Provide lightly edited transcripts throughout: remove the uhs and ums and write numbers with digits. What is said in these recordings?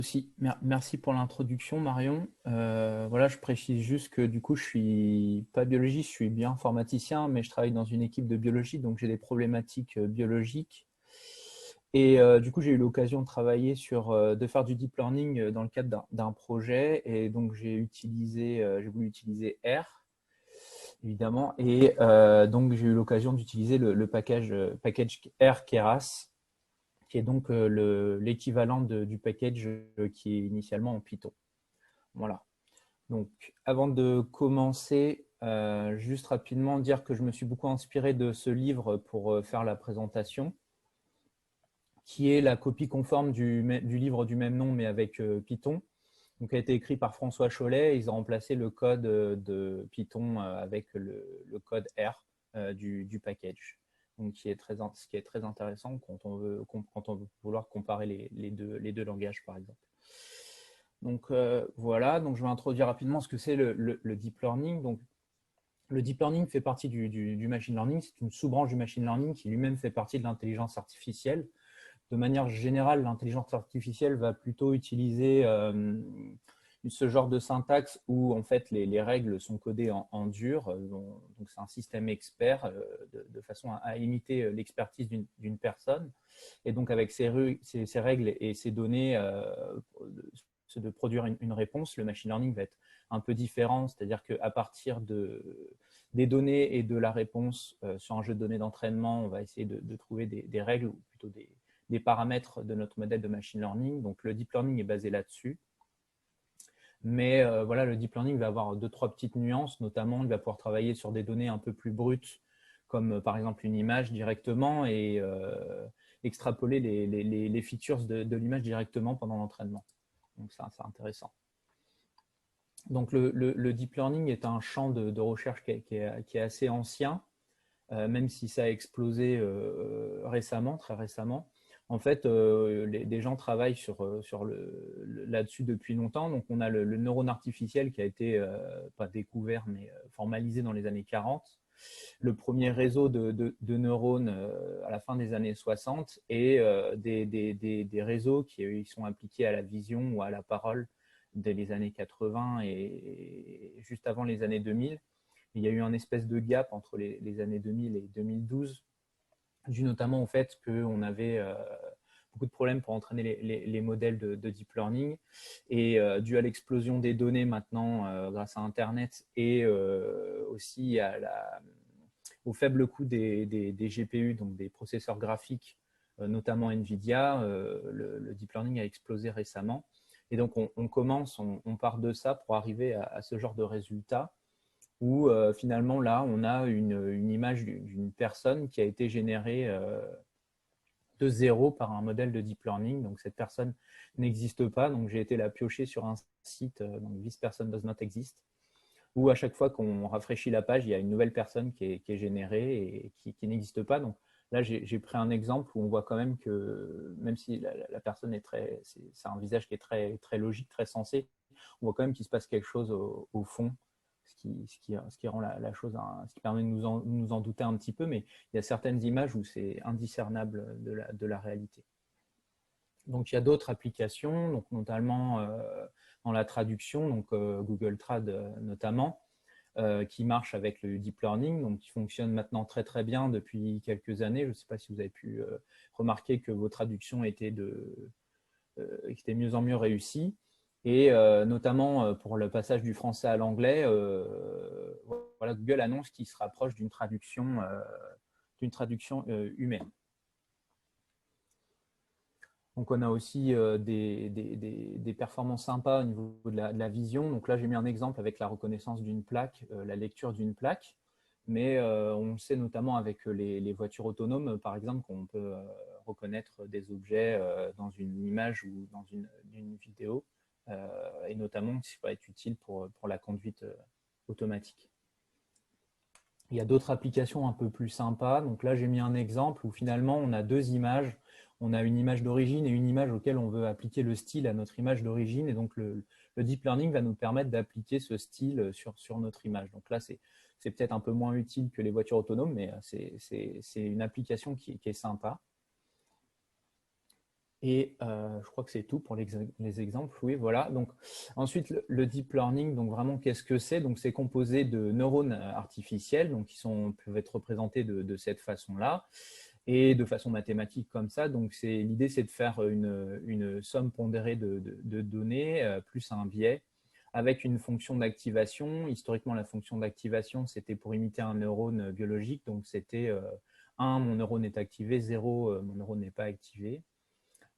Aussi, merci pour l'introduction, Marion. Voilà, je précise juste que du coup, je suis pas biologiste, je suis bien informaticien, mais je travaille dans une équipe de biologie, donc j'ai des problématiques biologiques. Et du coup, j'ai eu l'occasion de travailler de faire du deep learning dans le cadre d'un projet, et donc j'ai voulu utiliser R, évidemment, et donc j'ai eu l'occasion d'utiliser le package R Keras, qui est donc l'équivalent du package qui est initialement en Python. Voilà. Donc, avant de commencer, juste rapidement dire que je me suis beaucoup inspiré de ce livre pour faire la présentation, qui est la copie conforme du livre du même nom, mais avec Python. Donc, a été écrit par François Chollet. Ils ont remplacé le code de Python avec le code R du package. Donc, ce qui est très intéressant quand on veut vouloir comparer les deux langages, par exemple. Donc, voilà, donc je vais introduire rapidement ce que c'est le deep learning. Donc, le deep learning fait partie du machine learning. C'est une sous-branche du machine learning qui lui-même fait partie de l'intelligence artificielle. De manière générale, l'intelligence artificielle va plutôt utiliser ce genre de syntaxe où en fait les règles sont codées en dur. Donc c'est un système expert de façon à imiter l'expertise d'une personne. Et donc avec ces règles et ces données, de produire une réponse, le machine learning va être un peu différent. C'est-à-dire qu'à partir des données et de la réponse sur un jeu de données d'entraînement, on va essayer de trouver des règles ou plutôt des paramètres de notre modèle de machine learning. Donc le deep learning est basé là-dessus. Mais voilà, le deep learning va avoir deux, trois petites nuances. Notamment, il va pouvoir travailler sur des données un peu plus brutes, comme par exemple une image directement, et extrapoler les features de l'image directement pendant l'entraînement. Donc ça, c'est intéressant. Donc le deep learning est un champ de recherche qui est assez ancien, même si ça a explosé récemment, très récemment. En fait, des gens travaillent là-dessus depuis longtemps. Donc, on a le neurone artificiel qui a été, pas découvert, mais formalisé dans les années 40. Le premier réseau de neurones à la fin des années 60 et des réseaux qui sont appliqués à la vision ou à la parole dès les années 80 et juste avant les années 2000. Il y a eu un espèce de gap entre les années 2000 et 2012, dû notamment au fait qu'on avait beaucoup de problèmes pour entraîner les modèles de deep learning. Et dû à l'explosion des données maintenant grâce à Internet et aussi au faible coût des GPU, donc des processeurs graphiques, notamment NVIDIA, le deep learning a explosé récemment. Et donc, on part de ça pour arriver à ce genre de résultats où finalement, là, on a une image d'une personne qui a été générée de zéro par un modèle de deep learning. Donc, cette personne n'existe pas. Donc, j'ai été la piocher sur un site, donc This person does not exist, où à chaque fois qu'on rafraîchit la page, il y a une nouvelle personne qui est générée et qui n'existe pas. Donc, là, j'ai pris un exemple où on voit quand même que, même si la personne c'est un visage qui est très, très logique, très sensé, on voit quand même qu'il se passe quelque chose au fond, ce qui rend la chose, ce qui permet de nous en douter un petit peu, mais il y a certaines images où c'est indiscernable de la réalité. Donc il y a d'autres applications, donc notamment dans la traduction, donc Google Trad notamment, qui marche avec le deep learning, donc qui fonctionne maintenant très très bien depuis quelques années. Je ne sais pas si vous avez pu remarquer que vos traductions étaient mieux en mieux réussies. Et notamment pour le passage du français à l'anglais, voilà, Google annonce qu'il se rapproche d'une traduction humaine. Donc on a aussi des performances sympas au niveau de la vision. Donc là, j'ai mis un exemple avec la reconnaissance d'une plaque, la lecture d'une plaque. Mais on sait notamment avec les voitures autonomes, par exemple, qu'on peut reconnaître des objets dans une image ou dans une vidéo, et notamment ça va être utile pour la conduite automatique. Il y a d'autres applications un peu plus sympas. Donc là, j'ai mis un exemple où finalement, on a deux images. On a une image d'origine et une image auquel on veut appliquer le style à notre image d'origine. Et donc, le deep learning va nous permettre d'appliquer ce style sur notre image. Donc là, c'est peut-être un peu moins utile que les voitures autonomes, mais c'est une application qui est sympa. Et je crois que c'est tout pour les exemples. Oui, voilà. Donc, ensuite, le deep learning, donc vraiment, qu'est-ce que c'est? Donc, c'est composé de neurones artificiels, donc peuvent être représentés de cette façon-là et de façon mathématique comme ça. Donc, l'idée, c'est de faire une somme pondérée de données plus un biais avec une fonction d'activation. Historiquement, la fonction d'activation, c'était pour imiter un neurone biologique. Donc, c'était 1, mon neurone est activé, 0, mon neurone n'est pas activé.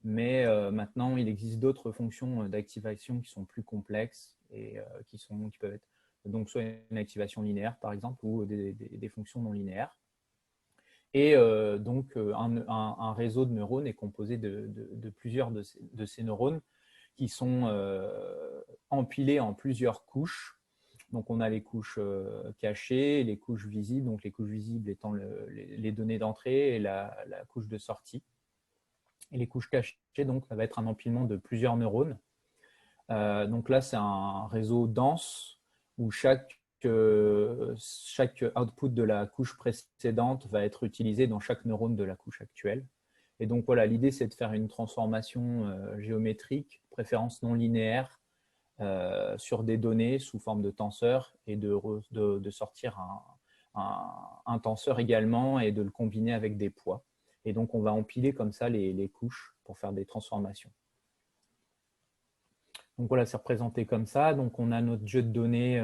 Mais maintenant, il existe d'autres fonctions d'activation qui sont plus complexes et qui peuvent être donc soit une activation linéaire, par exemple, ou des fonctions non linéaires. Et donc, un réseau de neurones est composé de plusieurs de ces neurones qui sont empilés en plusieurs couches. Donc, on a les couches cachées, les couches visibles, donc les couches visibles étant les données d'entrée et la couche de sortie. Et les couches cachées, donc, ça va être un empilement de plusieurs neurones. Donc là, c'est un réseau dense où chaque output de la couche précédente va être utilisé dans chaque neurone de la couche actuelle. Et donc voilà, l'idée, c'est de faire une transformation géométrique, préférence non linéaire, sur des données sous forme de tenseur et de sortir un tenseur également et de le combiner avec des poids. Et donc, on va empiler comme ça les couches pour faire des transformations. Donc voilà, c'est représenté comme ça. Donc on a notre jeu de données,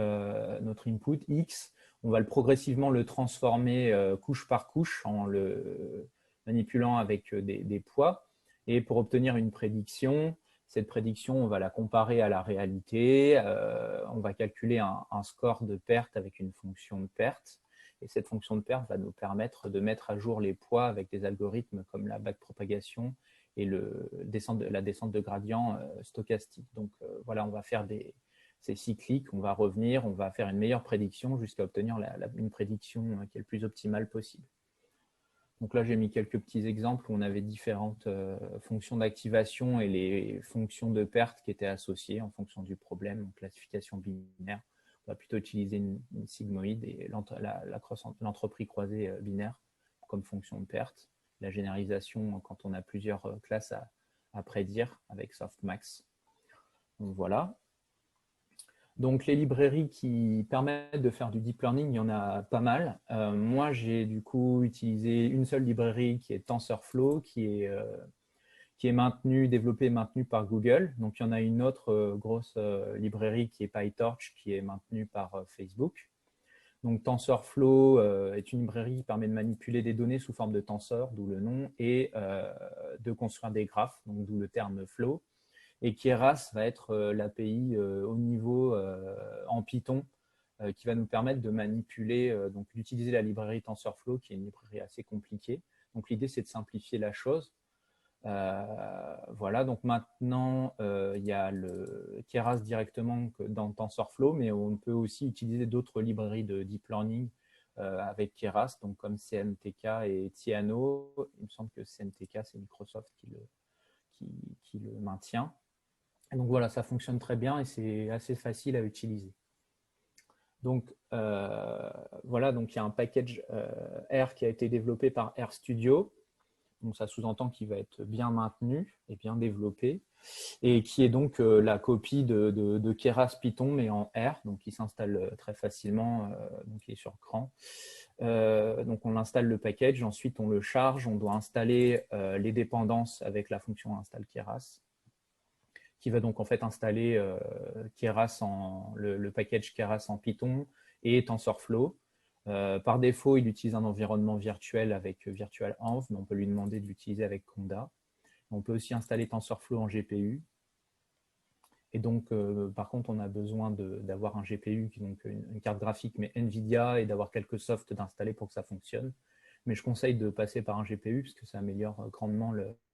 notre input X. On va progressivement le transformer couche par couche en le manipulant avec des poids. Et pour obtenir une prédiction, cette prédiction, on va la comparer à la réalité. On va calculer un score de perte avec une fonction de perte. Et cette fonction de perte va nous permettre de mettre à jour les poids avec des algorithmes comme la backpropagation et la descente de gradient stochastique. Donc voilà, on va faire ces cycliques, on va revenir, on va faire une meilleure prédiction jusqu'à obtenir une prédiction qui est le plus optimale possible. Donc là, j'ai mis quelques petits exemples où on avait différentes fonctions d'activation et les fonctions de perte qui étaient associées en fonction du problème, en classification binaire. On va plutôt utiliser une sigmoïde et l'entroprie croisée binaire comme fonction de perte. La généralisation quand on a plusieurs classes à prédire avec softmax. Donc voilà. Donc les librairies qui permettent de faire du deep learning, il y en a pas mal. Moi, j'ai du coup utilisé une seule librairie qui est TensorFlow, qui est développée et maintenue par Google. Donc il y en a une autre grosse librairie qui est PyTorch, qui est maintenue par Facebook. Donc TensorFlow est une librairie qui permet de manipuler des données sous forme de tenseurs, d'où le nom, et de construire des graphes, donc d'où le terme flow. Et Keras va être l'API au niveau en Python qui va nous permettre de manipuler, donc d'utiliser la librairie TensorFlow, qui est une librairie assez compliquée. Donc l'idée, c'est de simplifier la chose. Voilà, donc maintenant, il y a le Keras directement dans TensorFlow, mais on peut aussi utiliser d'autres librairies de deep learning avec Keras, donc comme CNTK et Theano. Il me semble que CNTK, c'est Microsoft qui le maintient. Et donc voilà, ça fonctionne très bien et c'est assez facile à utiliser. Donc voilà, donc il y a un package R qui a été développé par RStudio. Donc ça sous-entend qu'il va être bien maintenu et bien développé, et qui est donc la copie de Keras Python, mais en R, donc qui s'installe très facilement, donc il est sur cran. Donc on installe le package, ensuite on le charge, on doit installer les dépendances avec la fonction install Keras, qui va donc en fait installer le package Keras en Python et TensorFlow. Par défaut, il utilise un environnement virtuel avec virtualenv, mais on peut lui demander de l'utiliser avec Conda. On peut aussi installer TensorFlow en GPU. Et donc, par contre, on a besoin d'avoir un GPU, donc une carte graphique, mais NVIDIA, et d'avoir quelques softs d'installer pour que ça fonctionne. Mais je conseille de passer par un GPU, parce que ça améliore grandement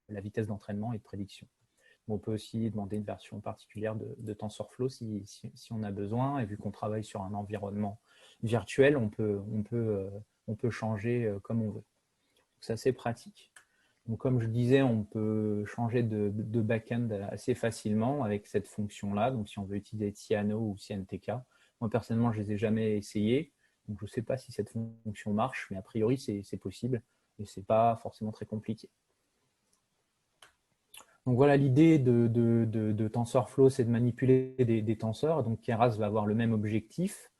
la vitesse d'entraînement et de prédiction. On peut aussi demander une version particulière de TensorFlow si on a besoin. Et vu qu'on travaille sur un environnement virtuel, on peut changer comme on veut. C'est assez pratique. Donc, comme je disais, on peut changer de back-end assez facilement avec cette fonction-là. Donc, si on veut utiliser Theano ou CNTK. Moi, personnellement, je ne les ai jamais essayés. Donc, je ne sais pas si cette fonction marche, mais a priori, c'est possible. Et ce n'est pas forcément très compliqué. Donc voilà, l'idée de TensorFlow, c'est de manipuler des tenseurs. Donc Keras va avoir le même objectif.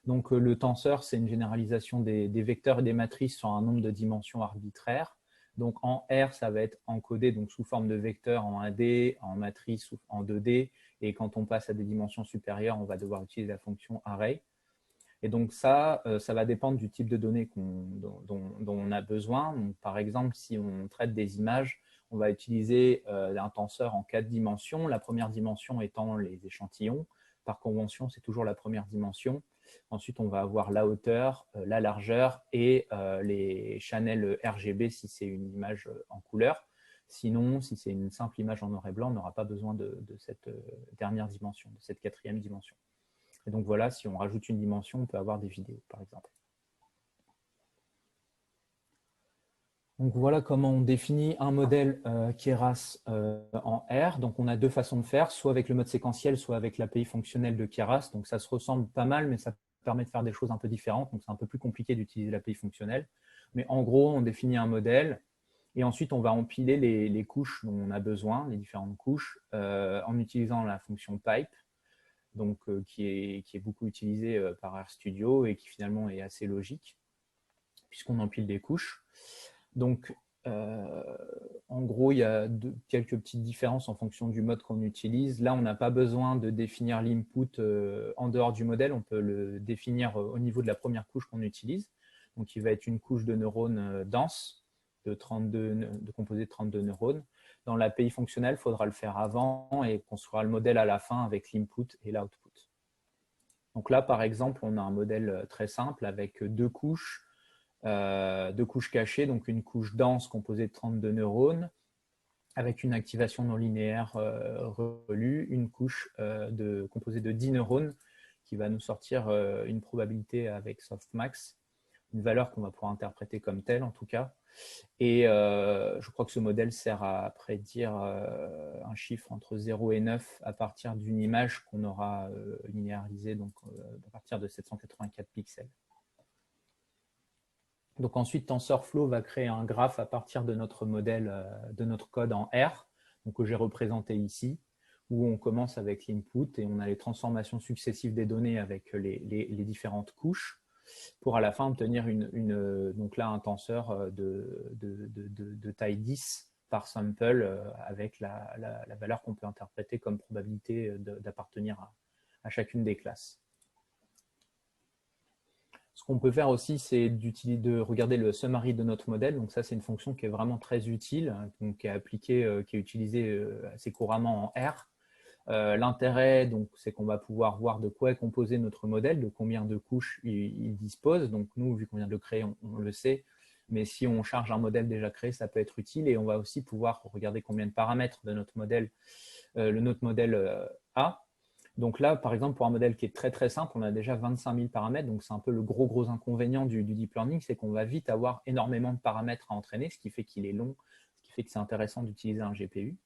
Donc le tenseur, c'est une généralisation des vecteurs et des matrices sur un nombre de dimensions arbitraires. Donc en R, ça va être encodé donc, sous forme de vecteurs en 1D, en matrice en 2D. Et quand on passe à des dimensions supérieures, on va devoir utiliser la fonction array. Et donc ça va dépendre du type de données dont on a besoin. Donc, par exemple, si on traite des images, on va utiliser un tenseur en 4 dimensions, la première dimension étant les échantillons. Par convention, c'est toujours la première dimension. Ensuite, on va avoir la hauteur, la largeur et les channels RGB si c'est une image en couleur. Sinon, si c'est une simple image en noir et blanc, on n'aura pas besoin de cette dernière dimension, de cette quatrième dimension. Et donc voilà, si on rajoute une dimension, on peut avoir des vidéos, par exemple. Donc voilà comment on définit un modèle Keras en R. Donc on a deux façons de faire, soit avec le mode séquentiel, soit avec l'API fonctionnelle de Keras. Donc ça se ressemble pas mal, mais ça permet de faire des choses un peu différentes. Donc c'est un peu plus compliqué d'utiliser l'API fonctionnelle. Mais en gros, on définit un modèle et ensuite on va empiler les couches dont on a besoin, les différentes couches, en utilisant la fonction pipe. Donc, qui est beaucoup utilisé par RStudio et qui finalement est assez logique, puisqu'on empile des couches. Donc, en gros, il y a quelques petites différences en fonction du mode qu'on utilise. Là, on n'a pas besoin de définir l'input en dehors du modèle, on peut le définir au niveau de la première couche qu'on utilise. Donc, il va être une couche de neurones dense, composée de 32 neurones. Dans l'API fonctionnelle, il faudra le faire avant et construira le modèle à la fin avec l'input et l'output. Donc là, par exemple, on a un modèle très simple avec deux couches cachées, donc une couche dense composée de 32 neurones, avec une activation non linéaire relue, une couche composée de 10 neurones qui va nous sortir une probabilité avec softmax, une valeur qu'on va pouvoir interpréter comme telle en tout cas. Et je crois que ce modèle sert à prédire un chiffre entre 0 et 9 à partir d'une image qu'on aura linéarisée donc, à partir de 784 pixels. Donc ensuite, TensorFlow va créer un graphe à partir de notre modèle, de notre code en R, donc, que j'ai représenté ici, où on commence avec l'input et on a les transformations successives des données avec les différentes couches, pour à la fin obtenir donc là, un tenseur de taille 10 par sample avec la valeur qu'on peut interpréter comme probabilité d'appartenir à chacune des classes. Ce qu'on peut faire aussi, c'est de regarder le summary de notre modèle. Donc ça, c'est une fonction qui est vraiment très utile, donc qui est appliquée, qui est utilisée assez couramment en R. L'intérêt, c'est qu'on va pouvoir voir de quoi est composé notre modèle, de combien de couches il dispose. Donc nous, vu qu'on vient de le créer, on le sait. Mais si on charge un modèle déjà créé, ça peut être utile. Et on va aussi pouvoir regarder combien de paramètres de notre modèle, notre modèle a. Donc là, par exemple, pour un modèle qui est très très simple, on a déjà 25 000 paramètres. Donc c'est un peu le gros inconvénient du deep learning, c'est qu'on va vite avoir énormément de paramètres à entraîner, ce qui fait qu'il est long, ce qui fait que c'est intéressant d'utiliser un GPU.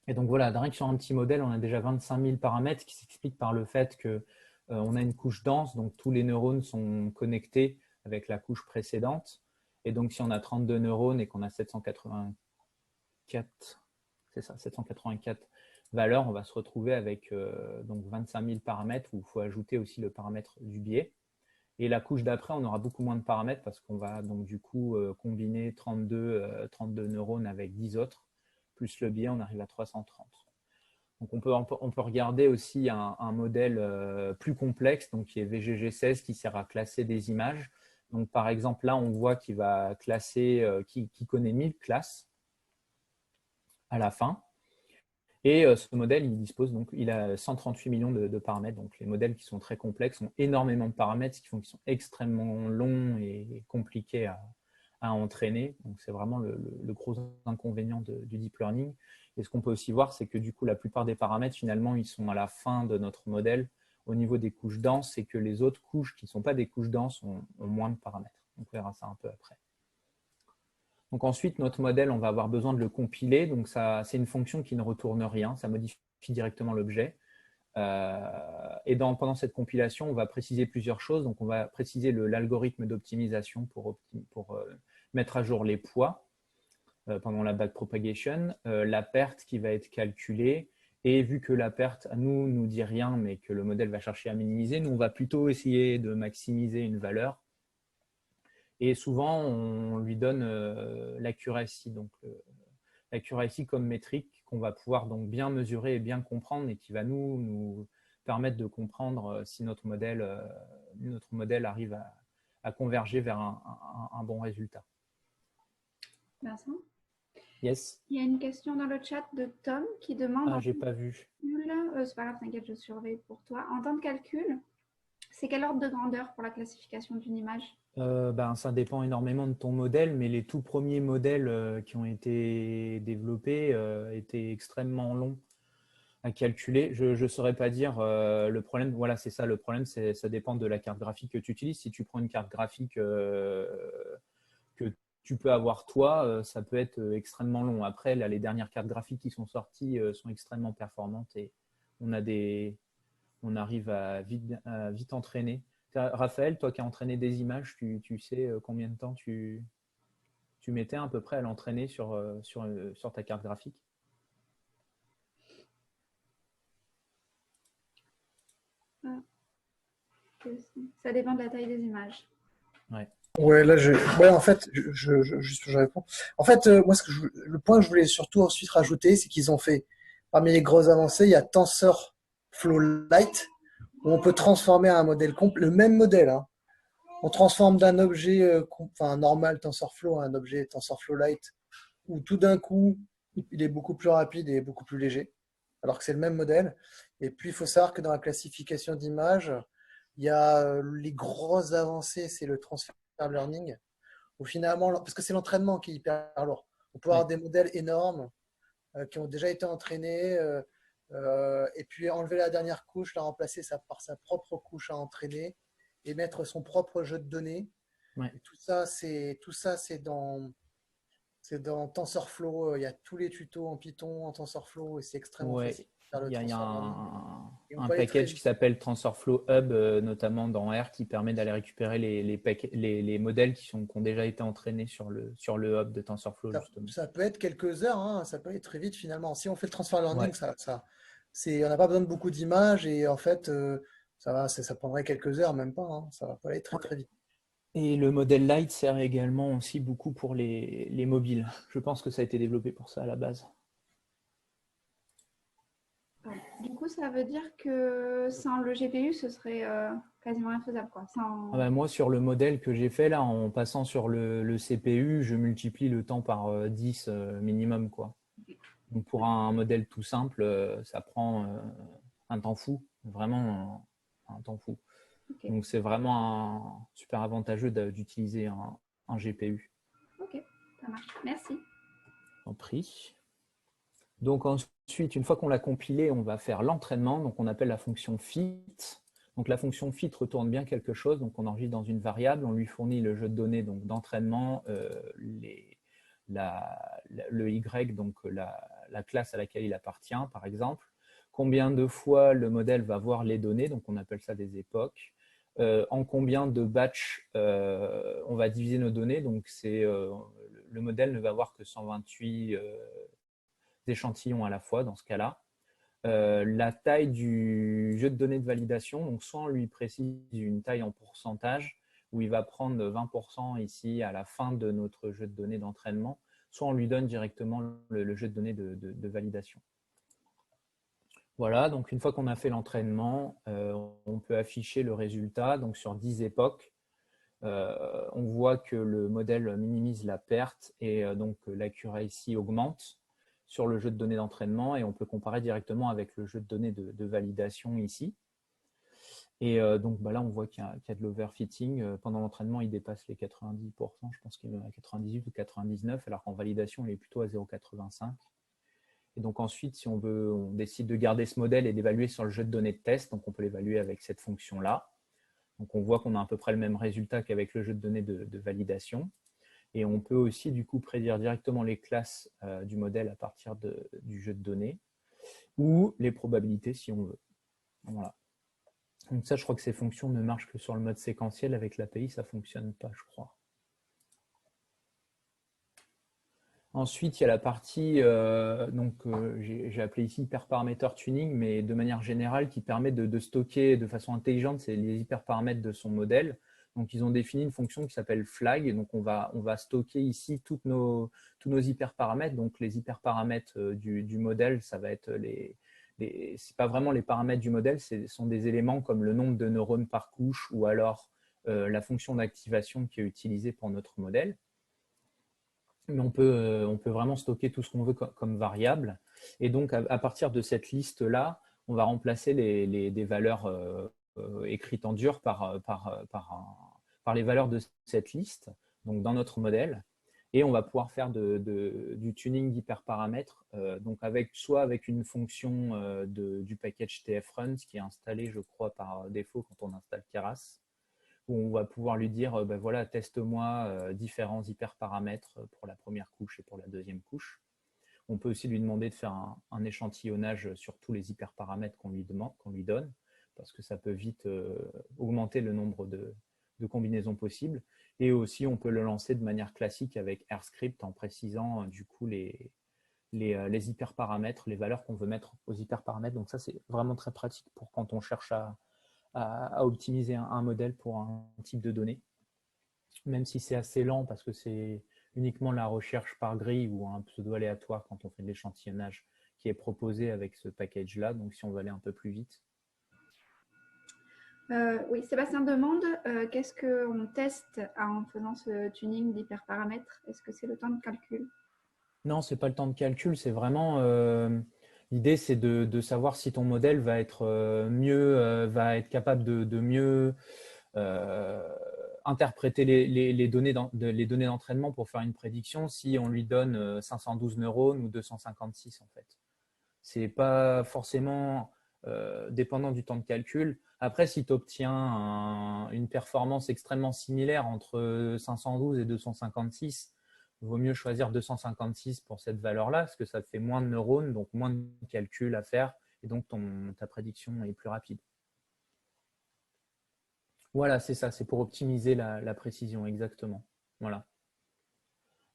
Et donc voilà, rien que sur un petit modèle, on a déjà 25 000 paramètres qui s'expliquent par le fait qu'on a une couche dense, donc tous les neurones sont connectés avec la couche précédente. Et donc si on a 32 neurones et qu'on a 784 valeurs, on va se retrouver avec donc 25 000 paramètres où il faut ajouter aussi le paramètre du biais. Et la couche d'après, on aura beaucoup moins de paramètres parce qu'on va donc du coup combiner 32 neurones avec 10 autres, plus le biais, on arrive à 330. Donc on peut regarder aussi un modèle plus complexe, donc qui est VGG16, qui sert à classer des images. Donc par exemple, là, on voit qu'il va classer, qui connaît 1000 classes à la fin. Et ce modèle, il a 138 millions de paramètres. Donc les modèles qui sont très complexes ont énormément de paramètres, ce qui font qu'ils sont extrêmement longs et compliqués à entraîner. Donc c'est vraiment le gros inconvénient du deep learning. Et ce qu'on peut aussi voir, c'est que du coup, la plupart des paramètres, finalement, ils sont à la fin de notre modèle au niveau des couches denses, et que les autres couches qui ne sont pas des couches denses ont moins de paramètres. On verra ça un peu après. Donc ensuite, notre modèle, on va avoir besoin de le compiler. Donc c'est une fonction qui ne retourne rien, ça modifie directement l'objet. Et pendant cette compilation, on va préciser plusieurs choses. Donc on va préciser l'algorithme d'optimisation pour mettre à jour les poids. pendant la backpropagation, la perte qui va être calculée. Et vu que la perte, à nous dit rien, mais que le modèle va chercher à minimiser, nous, on va plutôt essayer de maximiser une valeur. Et souvent, on lui donne l'accuracy, donc l'accuracy comme métrique qu'on va pouvoir donc bien mesurer et bien comprendre et qui va nous permettre de comprendre si notre modèle arrive à converger vers un bon résultat. Vincent? Yes. Il y a une question dans le chat de Tom qui demande… Ah, j'ai pas vu. C'est pas grave, t'inquiète, je surveille pour toi. En temps de calcul, c'est quel ordre de grandeur pour la classification d'une image? Ça dépend énormément de ton modèle, mais les tout premiers modèles qui ont été développés étaient extrêmement longs à calculer. Je ne saurais pas dire le problème. Voilà, c'est ça le problème, ça dépend de la carte graphique que tu utilises. Si tu prends une carte graphique que tu peux avoir toi, ça peut être extrêmement long. Après, là, les dernières cartes graphiques qui sont sorties sont extrêmement performantes et on arrive à vite entraîner. Raphaël, toi qui as entraîné des images, tu sais combien de temps tu mettais à peu près à l'entraîner sur ta carte graphique? Ça dépend de la taille des images. Ouais. Ouais, là, en fait, je réponds. En fait, moi, le point que je voulais surtout ensuite rajouter, c'est qu'ils ont fait, parmi les grosses avancées, il y a TensorFlow Lite, où on peut transformer un modèle complet, le même modèle, hein. On transforme d'un objet, normal TensorFlow à un objet TensorFlow Lite, où tout d'un coup, il est beaucoup plus rapide et beaucoup plus léger, alors que c'est le même modèle. Et puis, il faut savoir que dans la classification d'images, il y a les grosses avancées, c'est le transfer learning, où finalement, parce que c'est l'entraînement qui est hyper lourd. On peut avoir des modèles énormes qui ont déjà été entraînés, et puis enlever la dernière couche, la remplacer par sa propre couche à entraîner, et mettre son propre jeu de données. Ouais. Et tout ça, c'est dans TensorFlow. Il y a tous les tutos en Python, en TensorFlow, et c'est extrêmement facile de faire le Il y a transfer learning. un package qui s'appelle TensorFlow Hub, notamment dans R, qui permet d'aller récupérer les modèles qui ont déjà été entraînés sur le hub de TensorFlow, justement. Ça peut être quelques heures, hein, ça peut aller très vite finalement. Si on fait le transfer learning, Ouais. on n'a pas besoin de beaucoup d'images et en fait, ça prendrait quelques heures, même pas, hein, ça va pas aller très très vite. Et le modèle Lite sert également aussi beaucoup pour les mobiles. Je pense que ça a été développé pour ça à la base. Du coup, ça veut dire que sans le GPU, ce serait quasiment infaisable, quoi. Moi, sur le modèle que j'ai fait là, en passant sur le CPU, je multiplie le temps par 10 minimum, quoi. Donc pour un modèle tout simple, ça prend un temps fou, vraiment un temps fou. Okay. Donc c'est vraiment super avantageux d'utiliser un GPU. Ok, ça marche. Merci. En prie. Donc ensuite, une fois qu'on l'a compilé, on va faire l'entraînement. Donc on appelle la fonction fit. Donc la fonction fit retourne bien quelque chose. Donc on enregistre dans une variable, on lui fournit le jeu de données d'entraînement, le Y, donc la classe à laquelle il appartient, par exemple. Combien de fois le modèle va voir les données, donc on appelle ça des époques. En combien de batchs on va diviser nos données. Donc le modèle ne va voir que 128 échantillons à la fois dans ce cas-là. La taille du jeu de données de validation, donc soit on lui précise une taille en pourcentage, où il va prendre 20% ici à la fin de notre jeu de données d'entraînement, soit on lui donne directement le jeu de données de validation. Voilà, donc une fois qu'on a fait l'entraînement, on peut afficher le résultat. Donc sur 10 époques, on voit que le modèle minimise la perte et donc l'accuracy augmente sur le jeu de données d'entraînement et on peut comparer directement avec le jeu de données de validation ici. Et donc là, on voit qu'il y a de l'overfitting. Pendant l'entraînement, il dépasse les 90%, je pense qu'il est à 98 ou 99, alors qu'en validation, il est plutôt à 0,85. Et donc ensuite, si on décide de garder ce modèle et d'évaluer sur le jeu de données de test, donc on peut l'évaluer avec cette fonction-là. Donc on voit qu'on a à peu près le même résultat qu'avec le jeu de données de validation. Et on peut aussi du coup prédire directement les classes du modèle à partir du jeu de données ou les probabilités si on veut. Voilà. Donc ça, je crois que ces fonctions ne marchent que sur le mode séquentiel. Avec l'API, ça ne fonctionne pas, je crois. Ensuite, il y a la partie, j'ai appelé ici hyperparamètre tuning, mais de manière générale, qui permet de stocker de façon intelligente les hyperparamètres de son modèle. Donc, ils ont défini une fonction qui s'appelle flag. Et donc, on va stocker ici tous nos hyperparamètres. Donc, les hyperparamètres du modèle, ça va être c'est pas vraiment les paramètres du modèle, ce sont des éléments comme le nombre de neurones par couche ou alors la fonction d'activation qui est utilisée pour notre modèle. Mais on peut vraiment stocker tout ce qu'on veut comme variable. Et donc, à partir de cette liste-là, on va remplacer des valeurs écrites en dur par les valeurs de cette liste, donc dans notre modèle. Et on va pouvoir faire du tuning d'hyperparamètres, donc soit avec une fonction du package tfrunt qui est installé, je crois, par défaut quand on installe Keras, où on va pouvoir lui dire, ben voilà, teste-moi différents hyperparamètres pour la première couche et pour la deuxième couche. On peut aussi lui demander de faire un échantillonnage sur tous les hyperparamètres qu'on lui donne, parce que ça peut vite augmenter le nombre de combinaisons possibles. Et aussi, on peut le lancer de manière classique avec RScript en précisant du coup les hyperparamètres, les valeurs qu'on veut mettre aux hyperparamètres. Donc ça, c'est vraiment très pratique pour quand on cherche à optimiser un modèle pour un type de données, même si c'est assez lent parce que c'est uniquement la recherche par grille ou un pseudo aléatoire quand on fait de l'échantillonnage qui est proposé avec ce package-là. Donc, si on veut aller un peu plus vite. Oui, Sébastien demande qu'est-ce qu'on teste en faisant ce tuning d'hyperparamètres? Est-ce que c'est le temps de calcul? Non, ce n'est pas le temps de calcul, c'est vraiment… l'idée, c'est de savoir si ton modèle va être va être capable de mieux interpréter les données d'entraînement pour faire une prédiction si on lui donne 512 neurones ou 256 en fait. C'est pas forcément dépendant du temps de calcul. Après, si tu obtiens une performance extrêmement similaire entre 512 et 256, il vaut mieux choisir 256 pour cette valeur-là, parce que ça te fait moins de neurones, donc moins de calculs à faire, et donc ta prédiction est plus rapide. Voilà, c'est ça, c'est pour optimiser la précision, exactement. Voilà.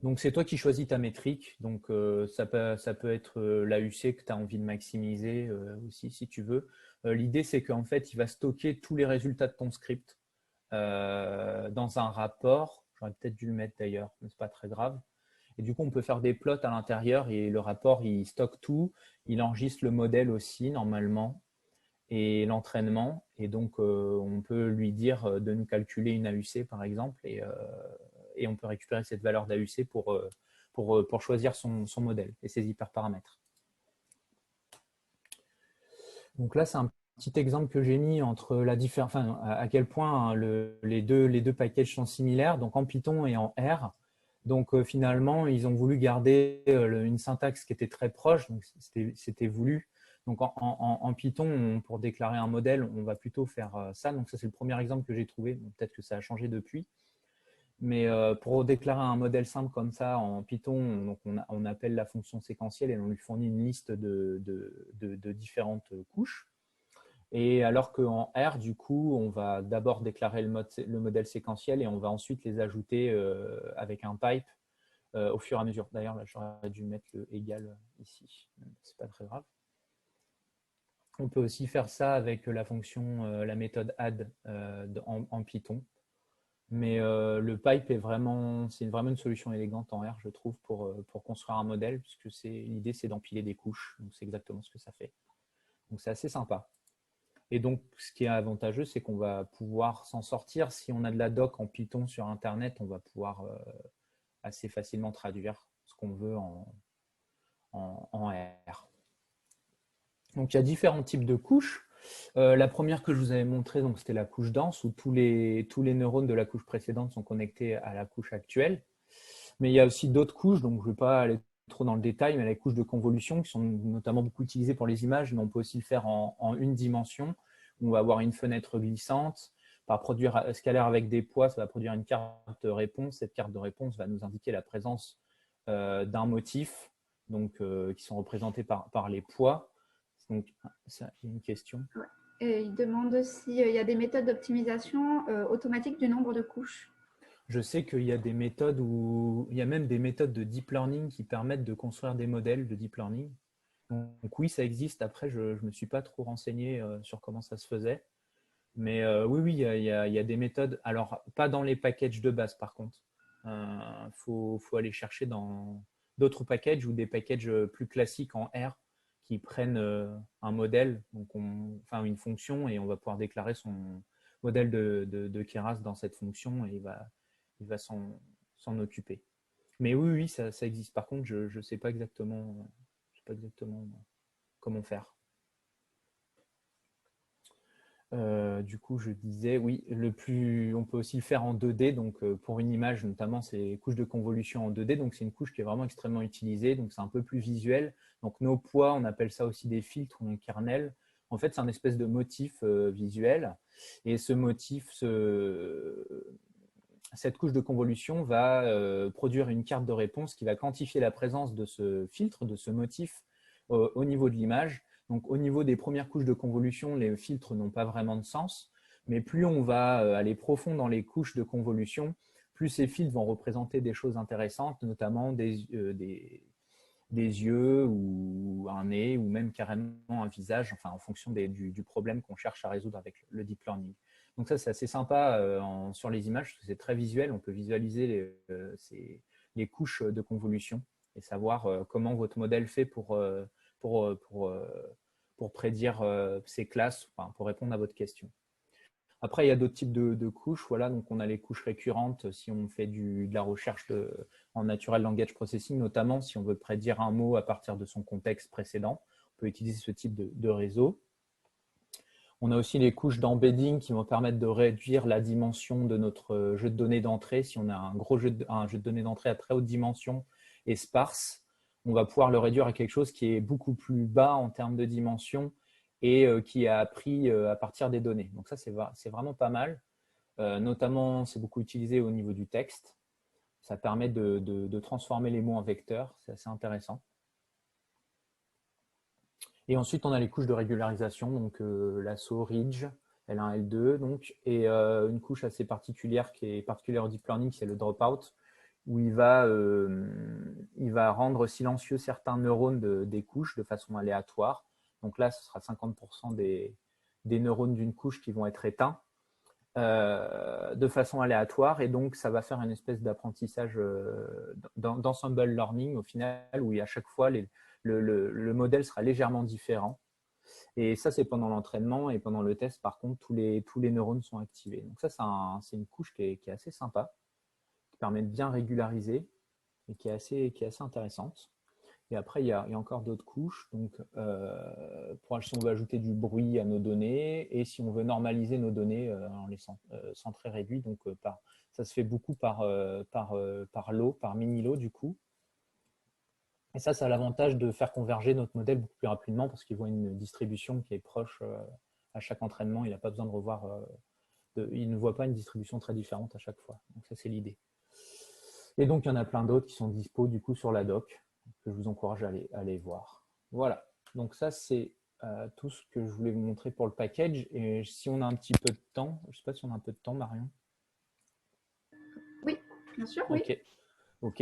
Donc, c'est toi qui choisis ta métrique. Donc, ça peut être l'AUC que tu as envie de maximiser aussi, si tu veux. L'idée, c'est qu'en fait, il va stocker tous les résultats de ton script dans un rapport. J'aurais peut-être dû le mettre d'ailleurs, mais ce n'est pas très grave. Et du coup, on peut faire des plots à l'intérieur et le rapport, il stocke tout. Il enregistre le modèle aussi, normalement, et l'entraînement. Et donc, on peut lui dire de nous calculer une AUC, par exemple, et on peut récupérer cette valeur d'AUC pour choisir son modèle et ses hyperparamètres. Donc là, c'est un petit exemple que j'ai mis entre à quel point les deux packages sont similaires, donc en Python et en R. Donc finalement, ils ont voulu garder une syntaxe qui était très proche, donc c'était voulu. Donc en Python, pour déclarer un modèle, on va plutôt faire ça. Donc ça, c'est le premier exemple que j'ai trouvé. Peut-être que ça a changé depuis. Mais pour déclarer un modèle simple comme ça en Python, donc on appelle la fonction séquentielle et on lui fournit une liste de différentes couches. Et alors qu'en R, du coup, on va d'abord déclarer le modèle séquentiel et on va ensuite les ajouter avec un pipe au fur et à mesure. D'ailleurs, là, j'aurais dû mettre le égal ici. C'est pas très grave. On peut aussi faire ça avec la fonction, la méthode add en Python. Mais le pipe c'est vraiment une solution élégante en R, je trouve, pour construire un modèle, puisque l'idée, c'est d'empiler des couches. Donc, c'est exactement ce que ça fait. Donc, c'est assez sympa. Et donc, ce qui est avantageux, c'est qu'on va pouvoir s'en sortir. Si on a de la doc en Python sur Internet, on va pouvoir assez facilement traduire ce qu'on veut en R. Donc, il y a différents types de couches. La première que je vous avais montrée, c'était la couche dense, où tous les neurones de la couche précédente sont connectés à la couche actuelle. Mais il y a aussi d'autres couches, donc je ne vais pas aller trop dans le détail, mais les couches de convolution qui sont notamment beaucoup utilisées pour les images, mais on peut aussi le faire en une dimension. On va avoir une fenêtre glissante. Par produire scalaire avec des poids, ça va produire une carte de réponse. Cette carte de réponse va nous indiquer la présence d'un motif, donc, qui sont représentés par les poids. Donc, ça, il y a une question. Ouais. Et il demande s'il y a des méthodes d'optimisation automatique du nombre de couches. Je sais qu'il y a des méthodes il y a même des méthodes de deep learning qui permettent de construire des modèles de deep learning. Donc oui, ça existe. Après, je ne me suis pas trop renseigné sur comment ça se faisait. Mais oui, oui, il y a des méthodes. Alors, pas dans les packages de base, par contre. Faut aller chercher dans d'autres packages ou des packages plus classiques en R qui prennent un modèle, donc enfin une fonction, et on va pouvoir déclarer son modèle de Keras dans cette fonction et il va s'en occuper. Mais oui, oui, ça existe. Par contre, je ne sais pas exactement comment faire. Du coup, je disais, oui, on peut aussi le faire en 2D. Donc, pour une image, notamment, c'est les couches de convolution en 2D. Donc, c'est une couche qui est vraiment extrêmement utilisée. Donc, c'est un peu plus visuel. Donc, nos poids, on appelle ça aussi des filtres ou un kernel. En fait, c'est un espèce de motif visuel. Et ce motif, cette couche de convolution va produire une carte de réponse qui va quantifier la présence de ce filtre, de ce motif au niveau de l'image. Donc, au niveau des premières couches de convolution, les filtres n'ont pas vraiment de sens, mais plus on va aller profond dans les couches de convolution, plus ces filtres vont représenter des choses intéressantes, notamment des yeux ou un nez ou même carrément un visage, enfin en fonction du problème qu'on cherche à résoudre avec le deep learning. Donc ça, c'est assez sympa sur les images, parce que c'est très visuel. On peut visualiser les couches de convolution et savoir comment votre modèle fait pour prédire ces classes, enfin, pour répondre à votre question. Après, il y a d'autres types de couches. Voilà, donc on a les couches récurrentes si on fait de la recherche en Natural Language Processing, notamment si on veut prédire un mot à partir de son contexte précédent. On peut utiliser ce type de réseau. On a aussi les couches d'embedding qui vont permettre de réduire la dimension de notre jeu de données d'entrée. Si on a un jeu de données d'entrée à très haute dimension et sparse, on va pouvoir le réduire à quelque chose qui est beaucoup plus bas en termes de dimension et qui est appris à partir des données. Donc ça, c'est vraiment pas mal. Notamment, c'est beaucoup utilisé au niveau du texte. Ça permet de transformer les mots en vecteurs. C'est assez intéressant. Et ensuite, on a les couches de régularisation, donc lasso, ridge, L1, L2, donc, et une couche assez particulière qui est particulière au deep learning, c'est le dropout, où il va rendre silencieux certains neurones des couches de façon aléatoire. Donc là, ce sera 50% des neurones d'une couche qui vont être éteints de façon aléatoire, et donc ça va faire une espèce d'apprentissage d'ensemble learning au final, où à chaque fois, le modèle sera légèrement différent. Et ça, c'est pendant l'entraînement, et pendant le test, par contre, tous les neurones sont activés. Donc ça, c'est une couche qui est assez sympa, qui permet de bien régulariser et qui est assez intéressante. Et après, il y a encore d'autres couches. Donc, si on veut ajouter du bruit à nos données et si on veut normaliser nos données en les centrer réduits, donc ça se fait beaucoup par lot, par mini-lot du coup. Et ça a l'avantage de faire converger notre modèle beaucoup plus rapidement parce qu'il voit une distribution qui est proche à chaque entraînement. Il n'a pas besoin de revoir, il ne voit pas une distribution très différente à chaque fois. Donc ça, c'est l'idée. Et donc, il y en a plein d'autres qui sont dispo du coup sur la doc, que je vous encourage à aller voir. Voilà, donc ça, c'est tout ce que je voulais vous montrer pour le package. Et si on a un petit peu de temps, je ne sais pas si on a un peu de temps, Marion. Oui, bien sûr, oui. Ok.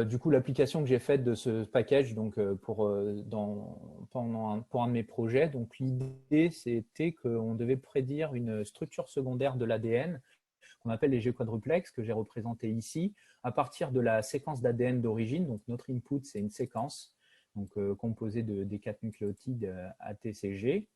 Du coup, l'application que j'ai faite de ce package, donc pour un de mes projets, donc l'idée c'était qu'on devait prédire une structure secondaire de l'ADN qu'on appelle les G-quadruplex, que j'ai représenté ici, à partir de la séquence d'ADN d'origine. Donc notre input, c'est une séquence donc, composée des 4 nucléotides ATCG.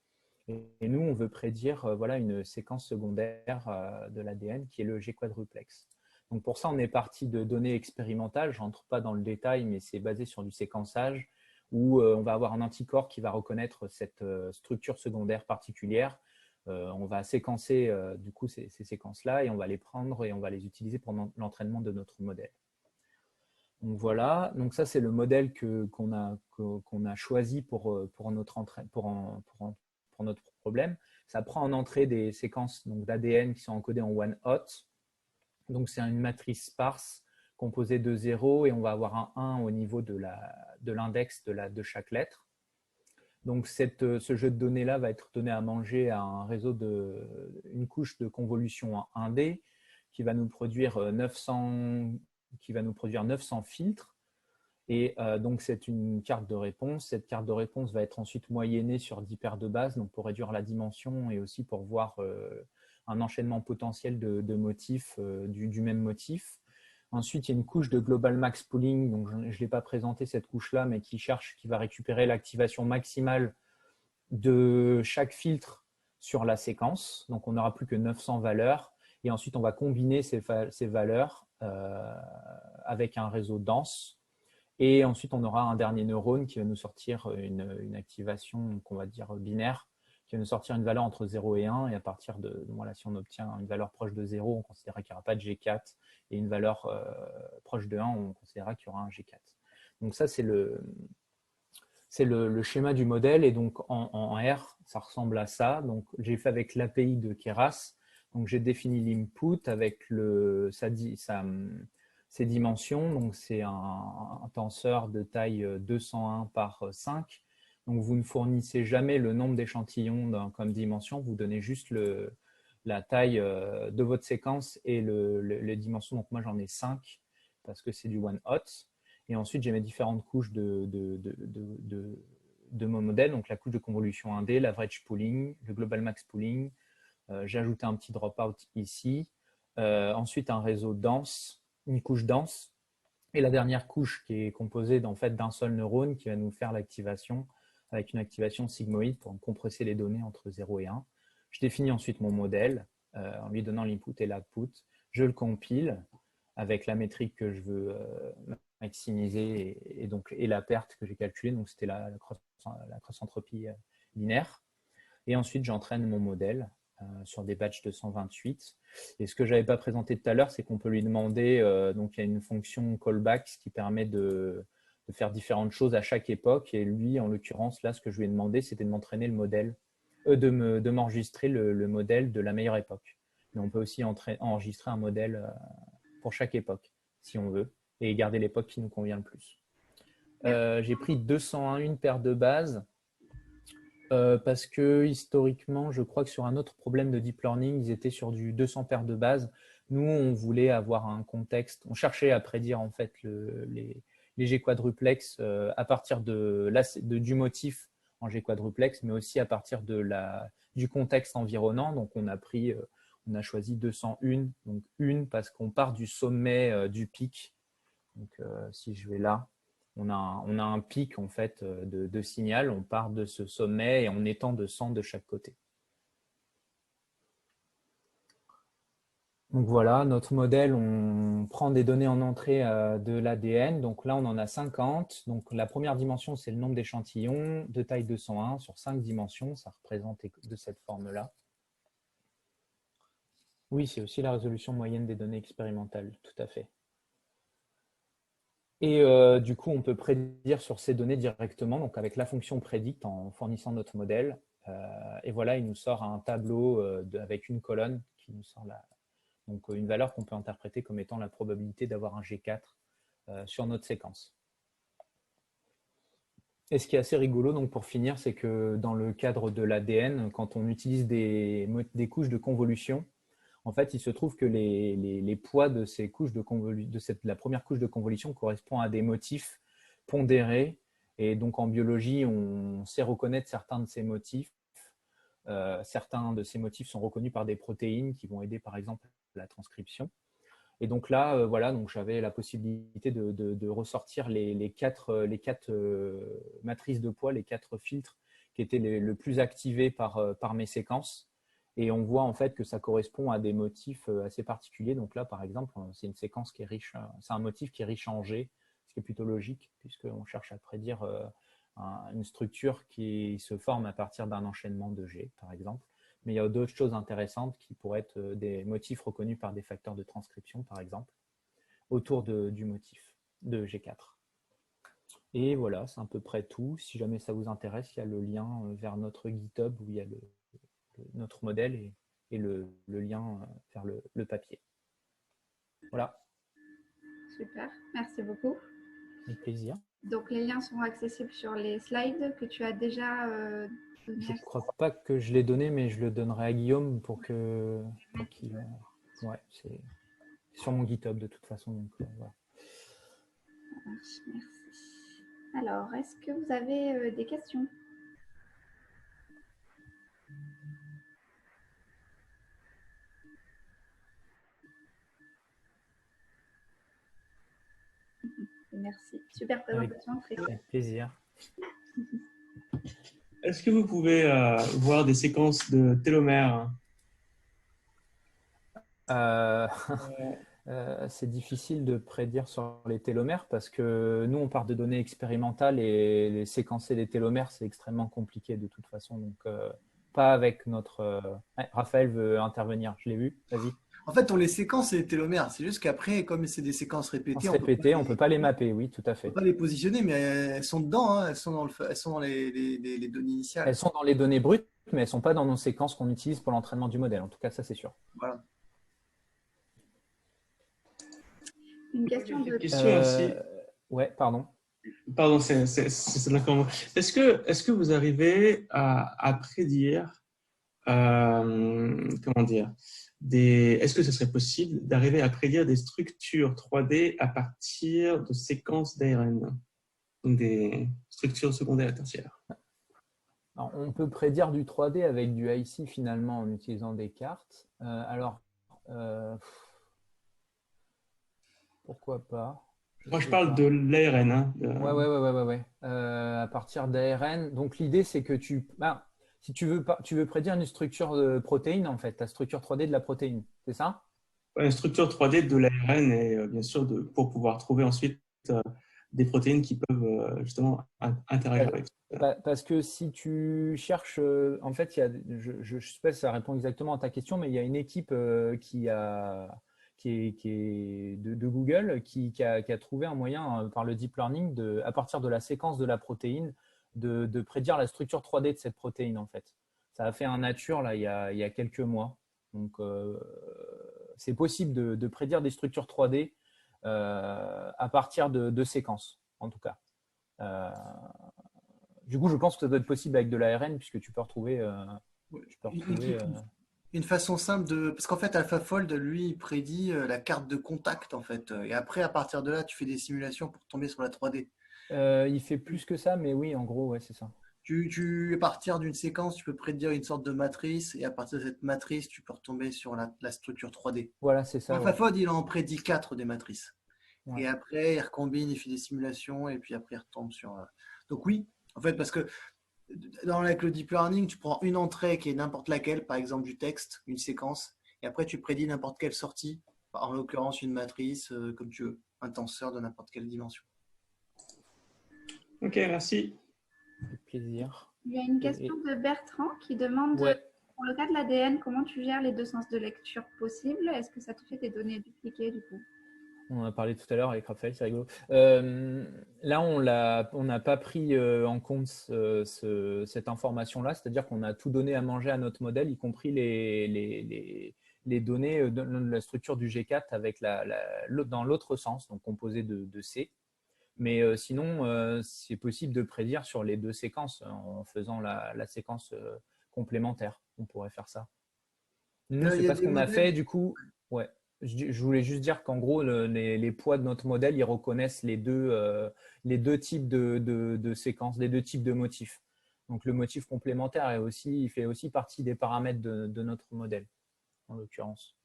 Et nous, on veut prédire voilà, une séquence secondaire de l'ADN qui est le G-quadruplex. Donc pour ça, on est parti de données expérimentales. Je ne rentre pas dans le détail, mais c'est basé sur du séquençage où on va avoir un anticorps qui va reconnaître cette structure secondaire particulière. On va séquencer du coup ces séquences-là et on va les prendre et on va les utiliser pour l'entraînement de notre modèle. Donc voilà, donc ça c'est le modèle qu'on a choisi pour notre problème. Ça prend en entrée des séquences d'ADN qui sont encodées en one hot. Donc c'est une matrice sparse composée de 0 et on va avoir un 1 au niveau de l'index de chaque lettre. Donc ce jeu de données-là va être donné à manger à un réseau une couche de convolution en 1D qui va nous produire 900 filtres. Et donc, c'est une carte de réponse. Cette carte de réponse va être ensuite moyennée sur 10 paires de bases, donc pour réduire la dimension et aussi pour voir un enchaînement potentiel de motifs du même motif. Ensuite, il y a une couche de Global Max Pooling, donc je ne l'ai pas présenté cette couche-là, mais qui va récupérer l'activation maximale de chaque filtre sur la séquence. Donc, on n'aura plus que 900 valeurs. Et ensuite, on va combiner ces valeurs avec un réseau dense. Et ensuite, on aura un dernier neurone qui va nous sortir une activation qu'on va dire binaire, qui va nous sortir une valeur entre 0 et 1. Et à partir de, voilà, si on obtient une valeur proche de 0, on considérera qu'il n'y aura pas de G4. Et une valeur proche de 1, on considérera qu'il y aura un G4. Donc ça, c'est le schéma du modèle. Et donc en R, ça ressemble à ça. Donc j'ai fait avec l'API de Keras. Donc j'ai défini l'input avec ses dimensions. Donc c'est un tenseur de taille 201 par 5. Donc vous ne fournissez jamais le nombre d'échantillons comme dimension. Vous donnez juste la taille de votre séquence et les dimensions. Donc moi j'en ai 5 parce que c'est du one hot. Et ensuite, j'ai mes différentes couches de mon modèle, donc la couche de convolution 1D, l'average pooling, le global max pooling. J'ai ajouté un petit dropout ici. Ensuite, un réseau dense, une couche dense. Et la dernière couche qui est composée en fait, d'un seul neurone qui va nous faire l'activation avec une activation sigmoïde pour compresser les données entre 0 et 1. Je définis ensuite mon modèle en lui donnant l'input et l'output. Je le compile avec la métrique que je veux maximiser et la perte que j'ai calculée. Donc, c'était la cross-entropie binaire. Et ensuite, j'entraîne mon modèle sur des batchs de 128. Et ce que je n'avais pas présenté tout à l'heure, c'est qu'on peut lui demander, donc il y a une fonction callback qui permet de faire différentes choses à chaque époque. Et lui, en l'occurrence, là, ce que je lui ai demandé, c'était de m'entraîner le modèle, de m'enregistrer le modèle de la meilleure époque. Mais on peut aussi enregistrer un modèle pour chaque époque, si on veut, et garder l'époque qui nous convient le plus. J'ai pris 201 paires de bases parce que historiquement, je crois que sur un autre problème de deep learning, ils étaient sur du 200 paires de bases. Nous, on voulait avoir un contexte, on cherchait à prédire en fait les G quadruplex à partir du motif en G quadruplex, mais aussi à partir du contexte environnant. Donc, on a choisi 201, donc une parce qu'on part du sommet du pic. Donc, si je vais là, on a un pic en fait de signal, on part de ce sommet et on étend de 100 de chaque côté. Donc voilà, notre modèle, on prend des données en entrée de l'ADN. Donc là, on en a 50. Donc la première dimension, c'est le nombre d'échantillons de taille 201 sur 5 dimensions. Ça représente de cette forme-là. Oui, c'est aussi la résolution moyenne des données expérimentales, tout à fait. Et du coup, on peut prédire sur ces données directement, donc avec la fonction predict en fournissant notre modèle. Et voilà, il nous sort un tableau avec une colonne qui nous sort donc une valeur qu'on peut interpréter comme étant la probabilité d'avoir un G4 sur notre séquence. Et ce qui est assez rigolo, donc pour finir, c'est que dans le cadre de l'ADN, quand on utilise des couches de convolution, en fait, il se trouve que les poids de ces couches la première couche de convolution correspond à des motifs pondérés. Et donc, en biologie, on sait reconnaître certains de ces motifs. Certains de ces motifs sont reconnus par des protéines qui vont aider, par exemple, la transcription. Et donc là, voilà, donc j'avais la possibilité de ressortir les quatre matrices de poids, les 4 filtres qui étaient le plus activés par mes séquences. Et on voit en fait que ça correspond à des motifs assez particuliers. Donc là, par exemple, c'est une séquence qui est riche, c'est un motif qui est riche en G, ce qui est plutôt logique puisqu'on cherche à prédire une structure qui se forme à partir d'un enchaînement de G, par exemple. Mais il y a d'autres choses intéressantes qui pourraient être des motifs reconnus par des facteurs de transcription, par exemple, autour du motif de G4. Et voilà, c'est à peu près tout. Si jamais ça vous intéresse, il y a le lien vers notre GitHub où il y a notre modèle et le lien vers le papier. Voilà. Super, merci beaucoup. Avec plaisir. Donc, les liens seront accessibles sur les slides que tu as déjà donnés. Je ne crois pas que je l'ai donné, mais je le donnerai à Guillaume pour qu'il... Ouais, c'est... sur mon GitHub de toute façon. Donc, voilà. Merci. Alors, est-ce que vous avez des questions? Merci. Super présentation, très clair. Avec plaisir. Est-ce que vous pouvez voir des séquences de télomères? C'est difficile de prédire sur les télomères parce que nous, on part de données expérimentales et les séquencer les télomères, c'est extrêmement compliqué de toute façon. Donc, pas avec notre… Ouais, Raphaël veut intervenir, je l'ai vu, vas-y. En fait, on les séquence les télomères. C'est juste qu'après, comme c'est des séquences répétées, On ne peut pas les mapper, oui, tout à on fait. peut pas les positionner, mais elles sont dedans, hein. Elles sont dans les données initiales. Elles sont dans les données brutes, mais elles ne sont pas dans nos séquences qu'on utilise pour l'entraînement du modèle. En tout cas, ça, c'est sûr. Voilà. Une question de… Question aussi. Ouais, pardon. Pardon, c'est d'accord. Est-ce que vous arrivez à prédire, comment dire, est-ce que ce serait possible d'arriver à prédire des structures 3D à partir de séquences d'ARN, donc des structures secondaires et tertiaires? Alors, on peut prédire du 3D avec du IC finalement en utilisant des cartes. Pourquoi pas? Moi, je parle de l'ARN. Hein, Ouais. À partir d'ARN. Donc, l'idée, c'est que si tu veux prédire une structure de protéine, en fait, la structure 3D de la protéine, c'est ça? Une structure 3D de l'ARN et bien sûr pour pouvoir trouver ensuite des protéines qui peuvent justement interagir avec ça. Parce que si tu cherches, en fait, je ne sais pas si ça répond exactement à ta question, mais il y a une équipe qui est de Google qui a trouvé un moyen par le deep learning à partir de la séquence de la protéine de prédire la structure 3D de cette protéine en fait. Ça a fait un nature là il y a quelques mois. Donc c'est possible de prédire des structures 3D à partir de séquences en tout cas. Du coup, je pense que ça doit être possible avec de l'ARN puisque tu peux retrouver. Une façon simple de… Parce qu'en fait, AlphaFold, lui, il prédit la carte de contact, en fait. Et après, à partir de là, tu fais des simulations pour tomber sur la 3D. Il fait plus que ça, mais oui, en gros, ouais, c'est ça. À partir d'une séquence, tu peux prédire une sorte de matrice. Et à partir de cette matrice, tu peux retomber sur la structure 3D. Voilà, c'est ça. AlphaFold, il en prédit 4 des matrices. Ouais. Et après, il recombine, il fait des simulations. Et puis après, il retombe sur… Donc oui, en fait, parce que avec le deep learning, tu prends une entrée qui est n'importe laquelle, par exemple du texte, une séquence, et après tu prédis n'importe quelle sortie, en l'occurrence une matrice, comme tu veux, un tenseur de n'importe quelle dimension. Ok, merci. Avec plaisir. Il y a une question de Bertrand qui demande, pour le cas de l'ADN, comment tu gères les deux sens de lecture possibles? Est-ce que ça te fait des données dupliquées du coup? On en a parlé tout à l'heure avec Raphaël, c'est rigolo. Là, on n'a pas pris en compte cette information-là, c'est-à-dire qu'on a tout donné à manger à notre modèle, y compris les données de la structure du G4 avec dans l'autre sens, donc composé de C. Mais sinon, c'est possible de prédire sur les deux séquences en faisant la séquence complémentaire. On pourrait faire ça. Nous, c'est pas ce qu'on a fait, du coup. Ouais. Je voulais juste dire qu'en gros, les poids de notre modèle, ils reconnaissent les deux types de séquences, les deux types de motifs. Donc, le motif complémentaire il fait aussi partie des paramètres de notre modèle, en l'occurrence.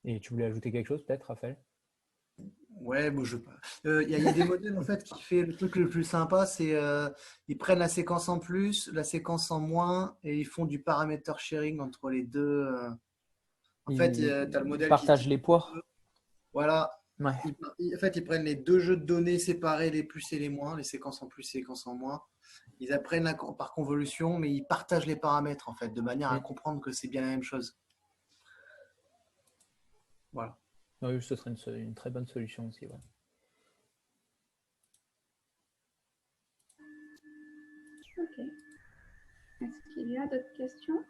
Et tu voulais ajouter quelque chose, peut-être, Raphaël? Ouais, bon, je sais pas. Il y a des modèles en fait qui fait le truc le plus sympa, c'est ils prennent la séquence en plus, la séquence en moins, et ils font du parameter sharing entre les deux. En fait, tu as le modèle qui partage les poids. Voilà. Ouais. En fait, ils prennent les deux jeux de données séparés, les plus et les moins, les séquences en plus, les séquences en moins. Ils apprennent par convolution, mais ils partagent les paramètres en fait, de manière à comprendre que c'est bien la même chose. Voilà. Oui, ce serait une très bonne solution aussi. Ouais. Ok. Est-ce qu'il y a d'autres questions?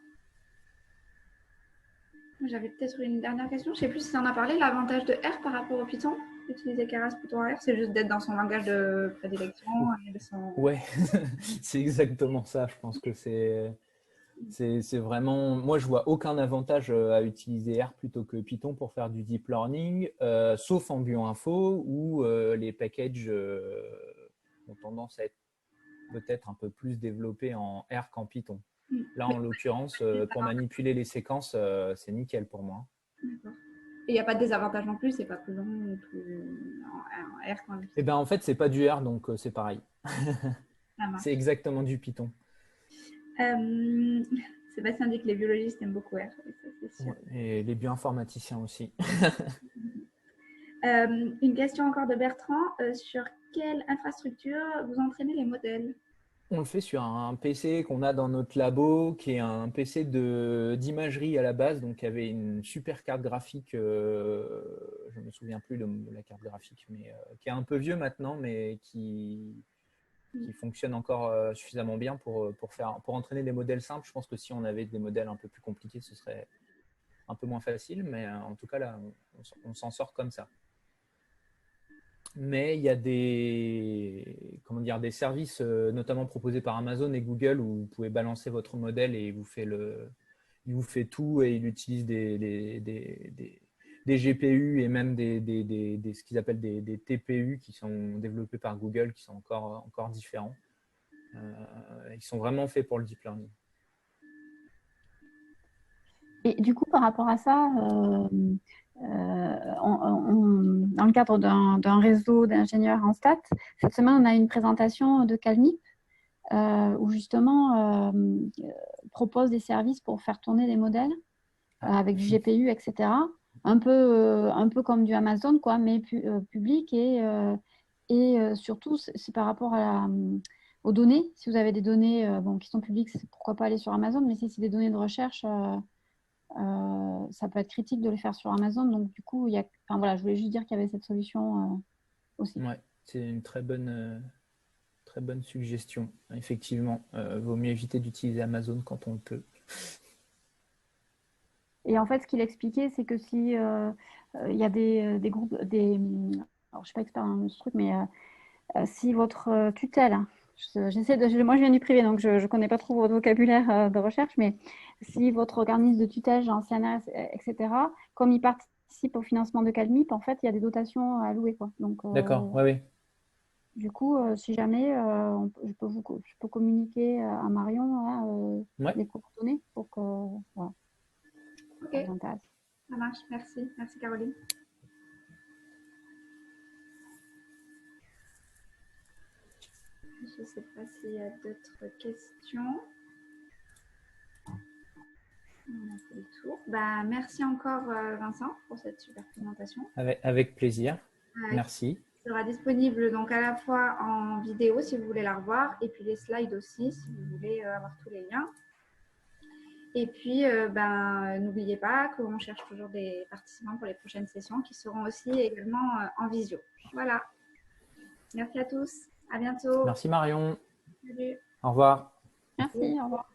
J'avais peut-être une dernière question. Je ne sais plus si tu en as parlé. L'avantage de R par rapport au Python, utiliser Keras plutôt en R, c'est juste d'être dans son langage de prédilection. Et de son… Ouais, c'est exactement ça. Je pense que c'est… C'est vraiment… Moi, je vois aucun avantage à utiliser R plutôt que Python pour faire du deep learning, sauf en BioInfo où les packages ont tendance à être peut-être un peu plus développés en R qu'en Python. Là, en l'occurrence, pour manipuler les séquences, c'est nickel pour moi. D'accord. Et il n'y a pas de désavantage non plus, c'est pas plus long ou plus en R qu'en Python. Eh ben, en fait, c'est pas du R, donc c'est pareil. Ça marche. C'est exactement du Python. Sébastien dit que les biologistes aiment beaucoup R, et ça, c'est sûr. Ouais, et les bioinformaticiens aussi. Une question encore de Bertrand. Sur quelle infrastructure vous entraînez les modèles? On le fait sur un PC qu'on a dans notre labo, qui est un PC d'imagerie à la base, donc qui avait une super carte graphique, je ne me souviens plus de la carte graphique, mais qui est un peu vieux maintenant, mais qui fonctionne encore suffisamment bien pour entraîner des modèles simples. Je pense que si on avait des modèles un peu plus compliqués, ce serait un peu moins facile, mais en tout cas, là, on s'en sort comme ça. Mais il y a des services, notamment proposés par Amazon et Google, où vous pouvez balancer votre modèle et il vous fait tout et il utilise des GPU et même ce qu'ils appellent des TPU qui sont développés par Google, qui sont encore différents. Ils sont vraiment faits pour le deep learning. Et du coup, par rapport à ça, dans le cadre d'un réseau d'ingénieurs en stats, cette semaine, on a une présentation de Calmip où justement propose des services pour faire tourner des modèles avec du GPU, etc. Un peu comme du Amazon, quoi, mais public et surtout, c'est par rapport aux données. Si vous avez des données qui sont publiques, pourquoi pas aller sur Amazon, mais si c'est des données de recherche… ça peut être critique de le faire sur Amazon. Donc, du coup, je voulais juste dire qu'il y avait cette solution aussi. Ouais, c'est une très bonne suggestion. Effectivement, vaut mieux éviter d'utiliser Amazon quand on le peut. Et en fait, ce qu'il expliquait, c'est que si il y a des groupes, alors je ne suis pas expert dans ce truc, mais si votre tutelle, moi je viens du privé, donc je ne connais pas trop votre vocabulaire de recherche, mais si votre organisme de tutelle, genre CNRS, etc., comme il participe au financement de Calmip, en fait, il y a des dotations à allouer, quoi. Donc, D'accord, oui. du coup, si jamais, je peux communiquer à Marion les coordonnées pour que voilà, Ok, ça vous intéresse. ça marche. Merci. Merci, Caroline. Je ne sais pas s'il y a d'autres questions. On a fait le tour. Merci encore, Vincent, pour cette super présentation. Avec plaisir. Merci. Elle sera disponible donc à la fois en vidéo si vous voulez la revoir et puis les slides aussi si vous voulez avoir tous les liens. Et puis, n'oubliez pas qu'on cherche toujours des participants pour les prochaines sessions qui seront aussi également en visio. Voilà. Merci à tous. À bientôt. Merci Marion. Salut. Au revoir. Merci, au revoir.